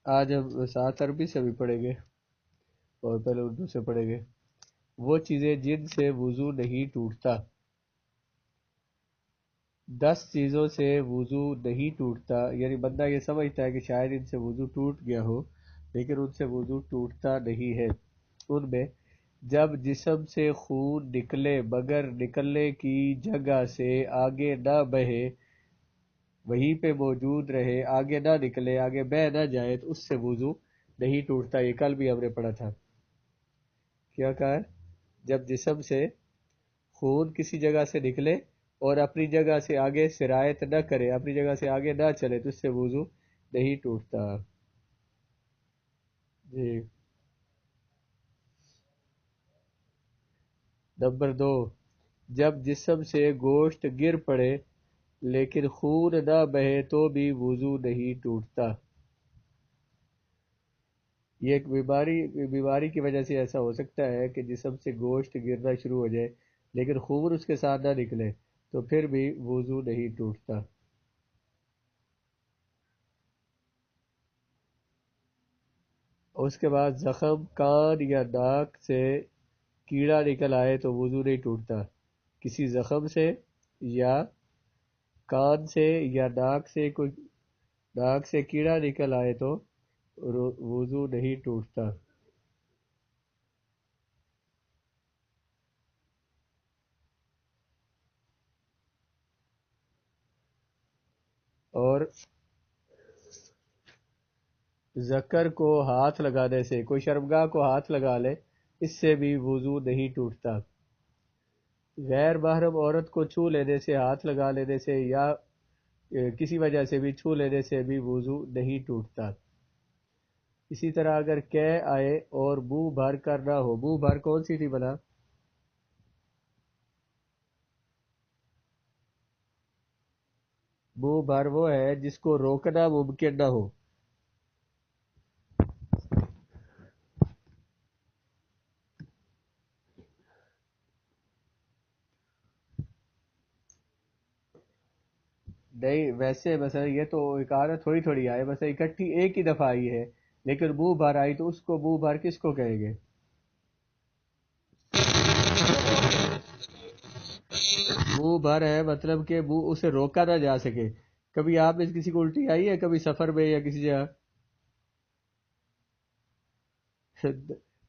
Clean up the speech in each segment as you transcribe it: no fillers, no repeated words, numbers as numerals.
آج ہم ساتھ عربی سے بھی پڑھیں گے اور پہلے اردو سے پڑھیں گے۔ وہ چیزیں جن سے وضو نہیں ٹوٹتا۔ 10 چیزوں سے وضو نہیں ٹوٹتا، یعنی بندہ یہ سمجھتا ہے کہ شاید ان سے وضو ٹوٹ گیا ہو، لیکن ان سے وضو ٹوٹتا نہیں ہے۔ ان میں جب جسم سے خون نکلے مگر نکلنے کی جگہ سے آگے نہ بہے، وہیں پہ موجود رہے، آگے نہ نکلے، آگے بہہ نہ جائے، تو اس سے وضو نہیں ٹوٹتا۔ یہ کل بھی ہم نے پڑھا تھا۔ کیا کہا ہے؟ جب جسم سے خون کسی جگہ سے نکلے اور اپنی جگہ سے آگے سرایت نہ کرے، اپنی جگہ سے آگے نہ چلے، تو اس سے وضو نہیں ٹوٹتا۔ جی۔ نمبر 2، جب جسم سے گوشت گر پڑے لیکن خون نہ بہے تو بھی وضو نہیں ٹوٹتا۔ یہ ایک بیماری کی وجہ سے ایسا ہو سکتا ہے کہ جسم سے گوشت گرنا شروع ہو جائے لیکن خون اس کے ساتھ نہ نکلے، تو پھر بھی وضو نہیں ٹوٹتا۔ اس کے بعد زخم، کان یا ناک سے کیڑا نکل آئے تو وضو نہیں ٹوٹتا۔ کسی زخم سے یا کان سے یا ناک سے کیڑا نکل آئے تو وضو نہیں ٹوٹتا۔ اور ذکر کو ہاتھ لگانے سے، کوئی شرمگاہ کو ہاتھ لگا لے، اس سے بھی وضو نہیں ٹوٹتا۔ غیر محرم عورت کو چھو لینے سے، ہاتھ لگا لینے سے یا کسی وجہ سے بھی چھو لینے سے بھی وضو نہیں ٹوٹتا۔ اسی طرح اگر قے آئے اور منہ بھر کر نہ ہو، منہ بھر کون سی تھی بنا؟ منہ بھر وہ ہے جس کو روکنا ممکن نہ ہو۔ نہیں ویسے مثلا یہ تو ایک عادت تھوڑی تھوڑی آئے، مثلا اکٹھی ایک ہی دفعہ آئی ہے لیکن منہ بھر آئی تو اس کو منہ بھر کس کو کہیں گے؟ منہ بھر ہے مطلب کہ منہ اسے روکا نہ جا سکے۔ کبھی آپ میں سے کسی کو الٹی آئی ہے کبھی سفر میں یا کسی جگہ؟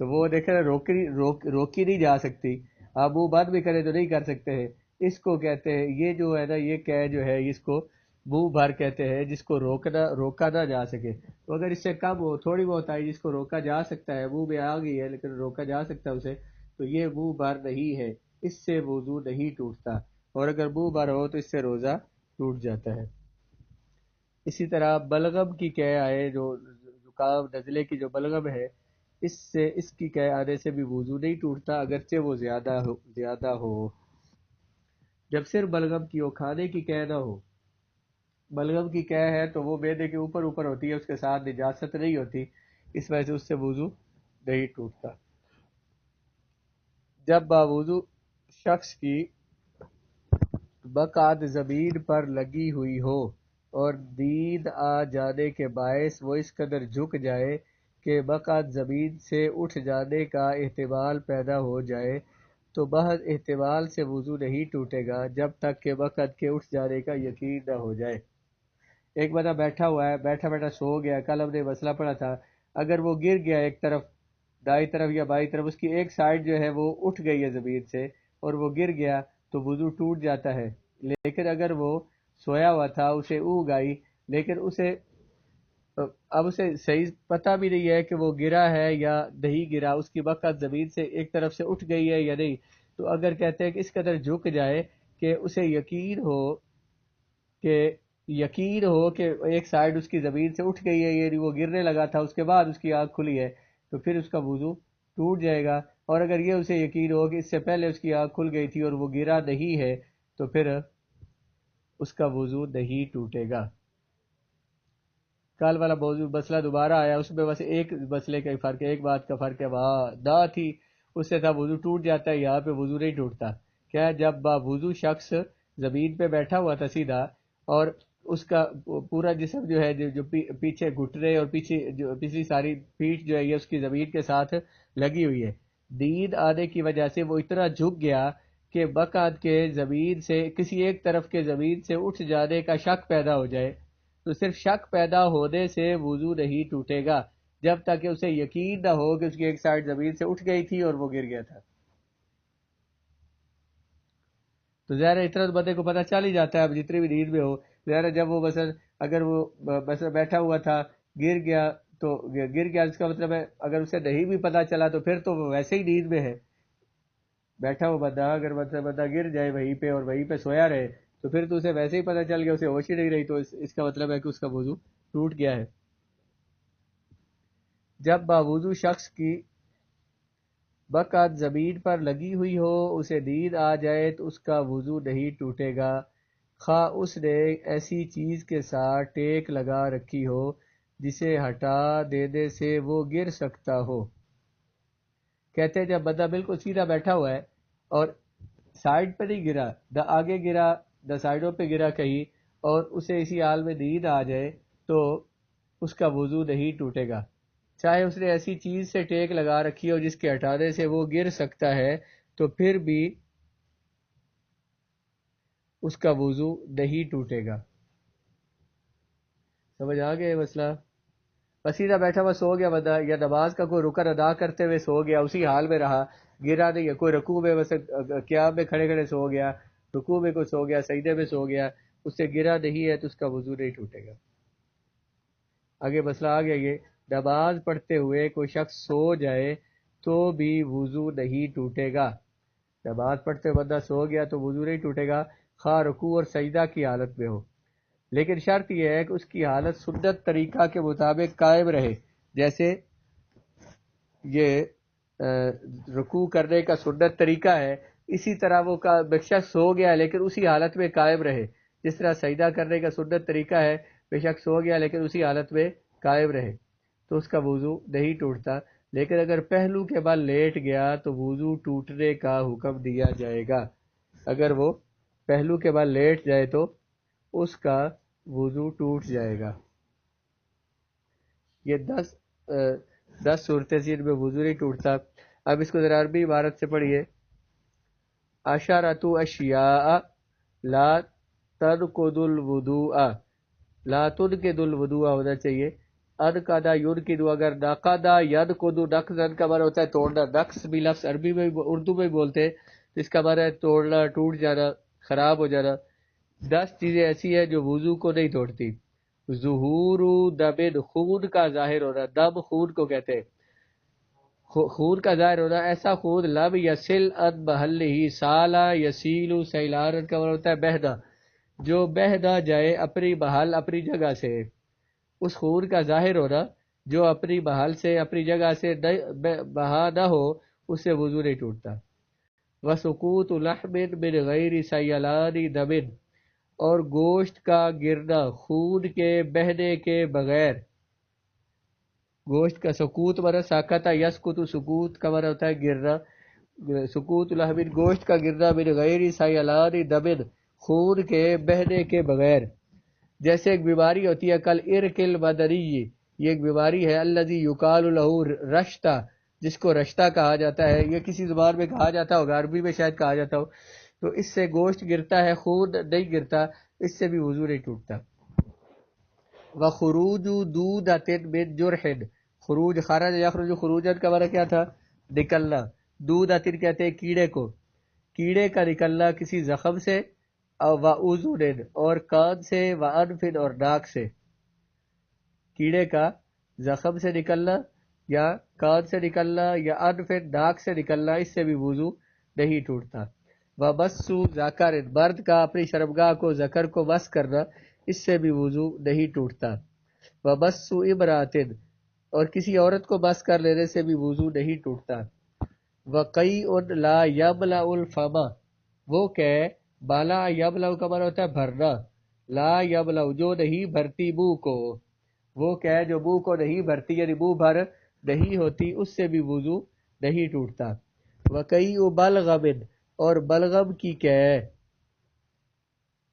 تو وہ دیکھیں روکی نہیں جا سکتی، آپ منہ بند بھی کریں تو نہیں کر سکتے ہیں۔ اس کو کہتے ہیں، یہ جو ہے نا، یہ قے جو ہے اس کو منہ بھر کہتے ہیں، جس کو روکا نہ جا سکے۔ تو اگر اس سے کم ہو، تھوڑی بہت آئی جس کو روکا جا سکتا ہے، منہ میں آ گئی ہے لیکن روکا جا سکتا ہے اسے، تو یہ منہ بھر نہیں ہے، اس سے وضو نہیں ٹوٹتا۔ اور اگر منہ بھر ہو تو اس سے روزہ ٹوٹ جاتا ہے۔ اسی طرح بلغم کی قے آئے، جو زکام نزلے کی جو بلغم ہے، اس کی قے آنے سے بھی وضو نہیں ٹوٹتا اگرچہ وہ زیادہ ہو۔ جب صرف بلغم کی ہو، کھانے کی قے نہ ہو۔ بلغم کی قے ہے تو وہ معدے کے اوپر اوپر ہوتی ہے، اس کے ساتھ نجاست نہیں ہوتی، اس وجہ سے اس سے وضو نہیں ٹوٹتا۔ جب باوضو شخص کی مقعد زمین پر لگی ہوئی ہو اور نیند آ جانے کے باعث وہ اس قدر جھک جائے کہ مقعد زمین سے اٹھ جانے کا احتمال پیدا ہو جائے، تو محض احتمال سے وضو نہیں ٹوٹے گا جب تک کہ مقعد کے اٹھ جانے کا یقین نہ ہو جائے۔ ایک بندہ بیٹھا ہوا ہے، بیٹھا بیٹھا سو گیا، کل ہم نے مسئلہ پڑھا تھا، اگر وہ گر گیا ایک طرف، دائیں طرف یا بائیں طرف، اس کی ایک سائڈ جو ہے وہ اٹھ گئی ہے زمین سے اور وہ گر گیا تو وضو ٹوٹ جاتا ہے۔ لیکن اگر وہ سویا ہوا تھا، اسے اونگ آئی لیکن اب اسے صحیح پتہ بھی نہیں ہے کہ وہ گرا ہے یا نہیں گرا، اس کی مقعد زمین سے ایک طرف سے اٹھ گئی ہے یا نہیں، تو اگر کہتے ہیں کہ اس قدر جھک جائے کہ اسے یقین ہو کہ ایک سائڈ اس کی زمین سے اٹھ گئی ہے، یعنی وہ گرنے لگا تھا اس کے بعد اس کی آنکھ کھلی ہے، تو پھر اس کا وضو ٹوٹ جائے گا۔ اور اگر یہ اسے یقین ہو کہ اس سے پہلے اس کی آنکھ کھل گئی تھی اور وہ گرا نہیں ہے، تو پھر اس کا وضو نہیں ٹوٹے گا۔ کل والا موضوع مسئلہ دوبارہ آیا، اس میں بس ایک مسئلے کا ہی فرق ہے، ایک بات کا فرق ہے، وہاں نہ تھی اس سے تھا وضو ٹوٹ جاتا ہے، یہاں پہ وضو نہیں ٹوٹتا۔ کیا ہے؟ جب وضو شخص زمین پہ بیٹھا ہوا تھا سیدھا اور اس کا پورا جسم جو ہے جو پیچھے گھٹنے اور پیچھے جو پچھلی ساری پیٹھ جو ہے یہ اس کی زمین کے ساتھ لگی ہوئی ہے. نیند آنے کی وجہ سے وہ اتنا جھک گیا کہ مقعد کے زمین سے کسی ایک طرف کے زمین سے اٹھ جانے کا شک پیدا ہو جائے تو صرف شک پیدا ہونے سے وضو نہیں ٹوٹے گا جب تک کہ اسے یقین نہ ہو کہ اس کی ایک سائڈ زمین سے اٹھ گئی تھی اور وہ گر گیا تھا. تو ظاہر ہے اتنا تو بندے کو پتہ چل ہی جاتا ہے اب جتنی بھی نیند میں ہو. ظاہر ہے جب وہ مثلا اگر وہ مثلا بیٹھا ہوا تھا گر گیا تو گر گیا اس کا مطلب ہے اگر اسے نہیں بھی پتہ چلا تو پھر تو وہ ویسے ہی نیند میں ہے. بیٹھا ہوا بندہ اگر مطلب بندہ گر جائے وہیں پہ اور وہیں پہ سویا رہے تو پھر تو اسے ویسے ہی پتہ چل گیا اسے ہوش ہی نہیں رہی تو اس کا مطلب ہے کہ اس کا وضو ٹوٹ گیا ہے. جب باوضو شخص کی بقعت زمین پر لگی ہوئی ہو اسے نیند آ جائے تو اس کا وضو نہیں ٹوٹے گا خواہ اس نے ایسی چیز کے ساتھ ٹیک لگا رکھی ہو جسے ہٹا دینے سے وہ گر سکتا ہو. کہتے ہیں جب بندہ بالکل سیدھا بیٹھا ہوا ہے اور سائڈ پہ نہیں گرا نہ آگے گرا نہ سائڈوں پہ گرا کہیں اور اسے اسی حال میں نیند آ جائے تو اس کا وضو نہیں ٹوٹے گا چاہے اس نے ایسی چیز سے ٹیک لگا رکھی ہو جس کے ہٹانے سے وہ گر سکتا ہے تو پھر بھی اس کا وضو نہیں ٹوٹے گا. سمجھ آ گیا مسئلہ؟ بس سیدھا بیٹھا ہوا سو گیا بندہ یا نماز کا کوئی رکن ادا کرتے ہوئے سو گیا اسی حال میں رہا گرا نہیں ہے کوئی رکوع میں بس قیام میں کھڑے کھڑے سو گیا رکوع میں کوئی سو گیا سجدے میں سو گیا اس سے گرا نہیں ہے تو اس کا وضو نہیں ٹوٹے گا. آگے مسئلہ آ گیا یہ نماز پڑھتے ہوئے کوئی شخص سو جائے تو بھی وضو نہیں ٹوٹے گا. نماز پڑھتے ہوئے بندہ سو گیا تو وضو نہیں ٹوٹے گا خواہ رکوع اور سجدہ کی حالت میں ہو لیکن شرط یہ ہے کہ اس کی حالت سنت طریقہ کے مطابق قائم رہے. جیسے یہ رکوع کرنے کا سنت طریقہ ہے اسی طرح وہ بے شک سو گیا لیکن اسی حالت میں قائم رہے. جس طرح سجدہ کرنے کا سنت طریقہ ہے بے شک سو گیا لیکن اسی حالت میں قائم رہے تو اس کا وضو نہیں ٹوٹتا. لیکن اگر پہلو کے بل لیٹ گیا تو وضو ٹوٹنے کا حکم دیا جائے گا. اگر وہ پہلو کے بل لیٹ جائے تو اس کا وضو ٹوٹ جائے گا. یہ 10 صورتیں جن میں وضو نہیں ٹوٹتا. اب اس کو ذرا عربی عبارت سے پڑھیے. عشرۃ اشیاء لا تنقض الوضوء لا تنقض الوضوء ہونا چاہیے. انقضا ينقض اگر نقضا ينقض نقضا کا معنی ہوتا ہے توڑنا. نقص بھی لفظ عربی میں اردو میں بولتے ہیں تو اس کا معنی ہے توڑنا ٹوٹ جانا خراب ہو جانا. 10 چیزیں ایسی ہیں جو وضو کو نہیں توڑتی. ظہور دم خون کا ظاہر ہونا. دم خون کو کہتے ہیں. خون کا ظاہر ہونا ایسا خون لم یسل ان محل ہی سالہ یسیل سیلان کا مطلب ہوتا ہے بہنا جو بہ نہ جائے اپنی محل اپنی جگہ سے. اس خون کا ظاہر ہونا جو اپنی محل سے اپنی جگہ سے بہا نہ ہو اس سے وضو نہیں ٹوٹتا. وسقوط لحم من غیر سیلان دم اور گوشت کا گرنا خون کے بہنے کے بغیر. گوشت کا سکوت مرا ساکتا یسکت سکوت کا مرا ہوتا ہے گرنا. سکوت لحم گوشت کا گرنا من غیر سیلان دم خون کے بہنے کے بغیر. جیسے ایک بیماری ہوتی ہے کل ارکل بدری یہ ایک بیماری ہے الذی یقال له رشتہ جس کو رشتہ کہا جاتا ہے. یہ کسی زبان میں کہا جاتا ہوگا عربی میں شاید کہا جاتا ہو. تو اس سے گوشت گرتا ہے خون نہیں گرتا اس سے بھی وضو نہیں ٹوٹتا. وخروج دودۃ من جرح خروج خرج یخرج خروجا کا معنی کیا تھا نکلنا. دودۃ کہتے ہیں کیڑے کو. کیڑے کا نکلنا کسی زخم سے وَأُذُنٍ اور کان سے وَأَنفٍ اور ناک سے. کیڑے کا زخم سے نکلنا یا کان سے نکلنا یا انفٍ ناک سے نکلنا اس سے بھی وضو نہیں ٹوٹتا. وَمَسُّ ذَكَرٍ مرد کا اپنی شرمگاہ کو ذکر کو مس کرنا اس سے بھی وضو نہیں ٹوٹتا. وَمَسُّ امرأة اور کسی عورت کو مس کر لینے سے بھی وضو نہیں ٹوٹتا. وَقَيْءٌ لَا يَمْلَأُ الْفَمَ وہ کہ بالا یملأ کا معنی ہوتا ہے بھرنا. لا یملأ جو نہیں بھرتی منہ کو. وہ کہ جو منہ کو نہیں بھرتی یعنی منہ بھر نہیں ہوتی اس سے بھی وضو نہیں ٹوٹتا. وَقَيْءُ بَلْغَمٍ اور بلغم کی کہ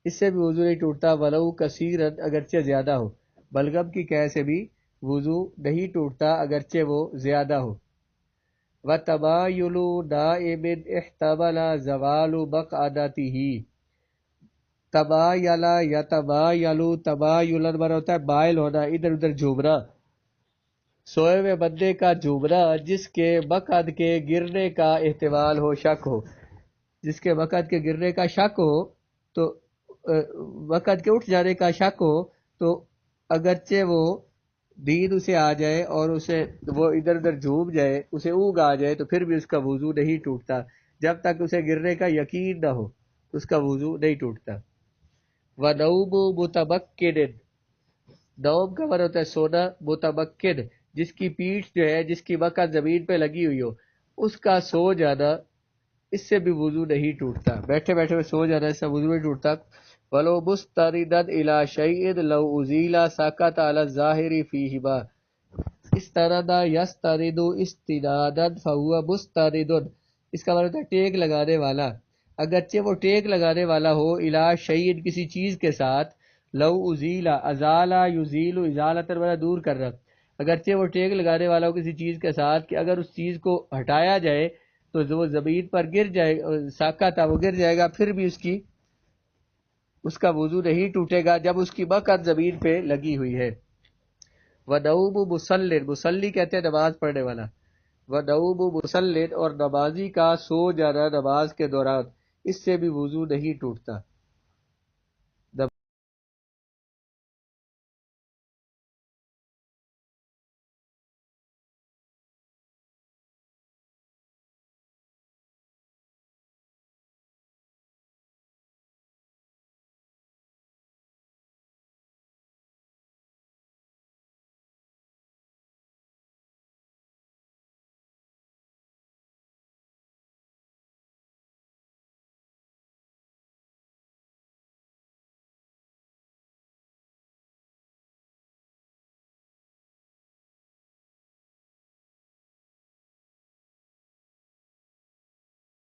اس سے بھی وضو نہیں ٹوٹتا، ولو کثیرن اگرچہ زیادہ ہو، بلغم کی قے سے بھی وضو نہیں ٹوٹتا اگرچہ وہ زیادہ ہو۔ وَتَبَايُلُ نَائِمٍ احْتَمَلَ زَوَالُ مَقْعَدَتِهِ، تبایلا یا تبایلو، تبایلن مانا ہوتا ہے مائل ہونا، ادھر ادھر جھومنا، سوئے ہوئے بندے کا جھومنا جس کے مقعد کے گرنے کا احتمال ہو، شک ہو، جس کے مقعد کے گرنے کا شک ہو، تو مقعد کے اٹھ جانے کا شک ہو، تو اگرچہ وہ نیند اسے آ جائے اور اسے وہ ادھر ادھر جھوم جائے، اسے اونگ آ جائے، تو پھر بھی اس کا وضو نہیں ٹوٹتا، جب تک اسے گرنے کا یقین نہ ہو اس کا وضو نہیں ٹوٹتا۔ وَنَوْمُ مُتَمَكِّنٍ، نوم کا مطلب ہوتا ہے سونا، متمکن جس کی پیٹھ جو ہے، جس کی مقعد زمین پہ لگی ہوئی ہو، اس کا سو جانا، اس سے بھی وضو نہیں ٹوٹتا، بیٹھے بیٹھے میں سو جانا اس سے وضو نہیں ٹوٹتا۔ وَلَوْ مُسْتَنِدًا إِلَى شَيْءٍ لَوْ أُزِيلَ سَقَطَ عَلَى الظَّاهِرِ فِيهِمَا، استند یستند استنادا فهو مستند، اس کا مطلب ہے ٹیک لگانے والا، اگرچہ وہ ٹیک لگانے والا ہو، الا شیء کسی چیز کے ساتھ، لو ازیلا، ازالا یزیل ازالۃ والا دور کرنا، اگرچہ وہ ٹیک لگانے والا ہو کسی چیز کے ساتھ کہ اگر اس چیز کو ہٹایا جائے تو وہ زمین پر گر جائے، ساکا تھا وہ گر جائے گا، پھر بھی اس کا وضو نہیں ٹوٹے گا جب اس کی مقعد زمین پہ لگی ہوئی ہے۔ وَنَوْمُ مُصَلٍّ، مصلی کہتے ہیں نماز پڑھنے والا، وَنَوْمُ مُصَلٍّ، اور نمازی کا سو جانا نماز کے دوران، اس سے بھی وضو نہیں ٹوٹتا۔